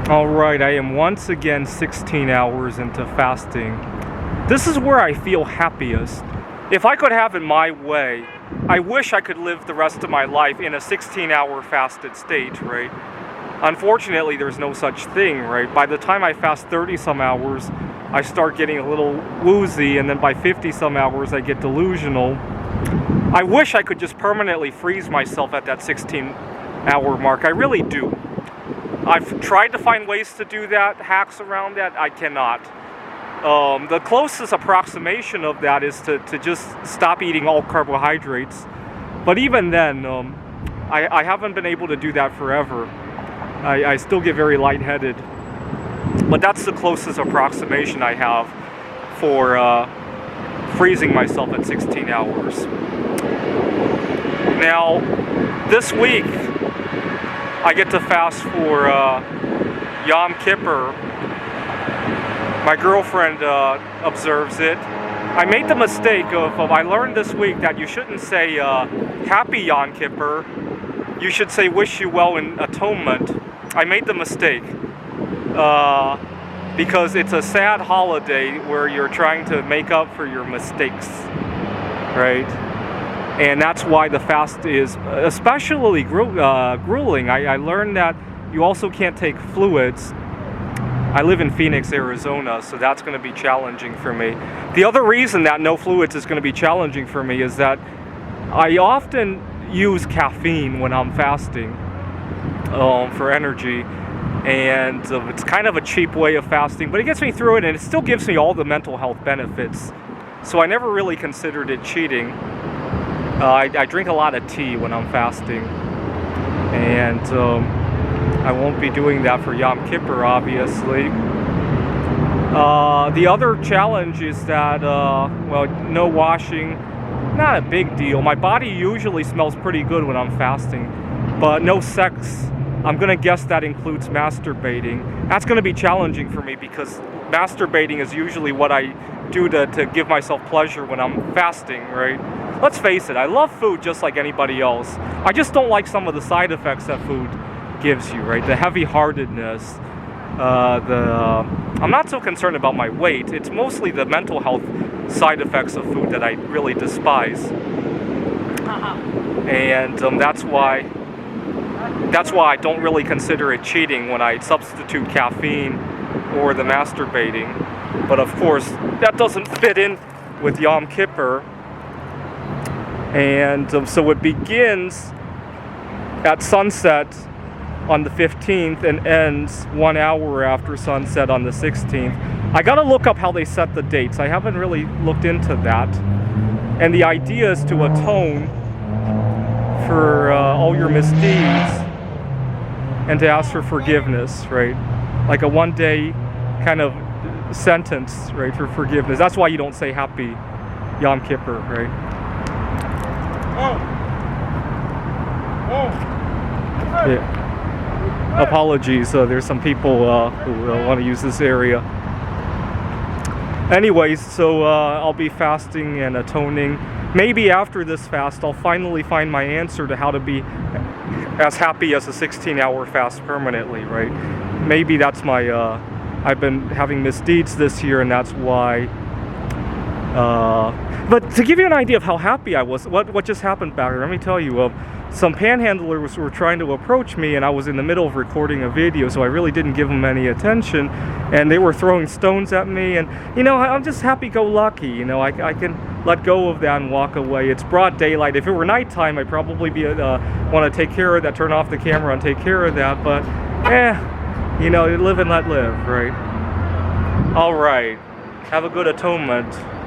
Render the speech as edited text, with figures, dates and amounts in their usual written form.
Alright, I am once again 16 hours into fasting. This is where I feel happiest. If I could have it my way, I wish I could live the rest of my life in a 16-hour fasted state, right? Unfortunately, there's no such thing, right? By the time I fast 30-some hours, I start getting a little woozy, and then by 50-some hours, I get delusional. I wish I could just permanently freeze myself at that 16-hour mark. I really do. I've tried to find ways to do that, hacks around that. I cannot. The closest approximation of that is to just stop eating all carbohydrates. But even then, I haven't been able to do that forever. I still get very lightheaded. But that's the closest approximation I have for freezing myself at 16 hours. Now, this week, I get to fast for Yom Kippur. My girlfriend observes it. I made the mistake of I learned this week that you shouldn't say Happy Yom Kippur. You should say Wish You Well in Atonement. I made the mistake because it's a sad holiday where you're trying to make up for your mistakes, right? And that's why the fast is especially grueling. I learned that you also can't take fluids. I live in Phoenix, Arizona, so that's going to be challenging for me. The other reason that no fluids is going to be challenging for me is that I often use caffeine when I'm fasting for energy. And it's kind of a cheap way of fasting, but it gets me through it, and it still gives me all the mental health benefits. So I never really considered it cheating. I drink a lot of tea when I'm fasting, and I won't be doing that for Yom Kippur, obviously. The other challenge is that, well, no washing, not a big deal. My body usually smells pretty good when I'm fasting, but no sex. I'm going to guess that includes masturbating. That's going to be challenging for me because masturbating is usually what I do to give myself pleasure when I'm fasting, right? Let's face it, I love food just like anybody else. I just don't like some of the side effects that food gives you, right? The heavy-heartedness, I'm not so concerned about my weight. It's mostly the mental health side effects of food that I really despise. And that's why I don't really consider it cheating when I substitute caffeine or the masturbating. But of course, that doesn't fit in with Yom Kippur. And so it begins at sunset on the 15th and ends 1 hour after sunset on the 16th. I gotta look up how they set the dates. I haven't really looked into that. And the idea is to atone for all your misdeeds and to ask for forgiveness, right? Like a one-day kind of sentence, right, for forgiveness. That's why you don't say Happy Yom Kippur, right? Yeah. Apologies, there's some people who want to use this area. Anyways, so I'll be fasting and atoning. Maybe after this fast, I'll finally find my answer to how to be as happy as a 16-hour fast permanently, right? Maybe that's my, I've been having misdeeds this year, and that's why. But to give you an idea of how happy I was, what just happened back there, let me tell you, some panhandlers were trying to approach me, and I was in the middle of recording a video, so I really didn't give them any attention, and they were throwing stones at me, and, you know, I'm just happy-go-lucky, you know, I can let go of that and walk away. It's broad daylight. If it were nighttime, I'd probably be want to take care of that, turn off the camera and take care of that, but, you know, live and let live, right? All right. Have a good atonement.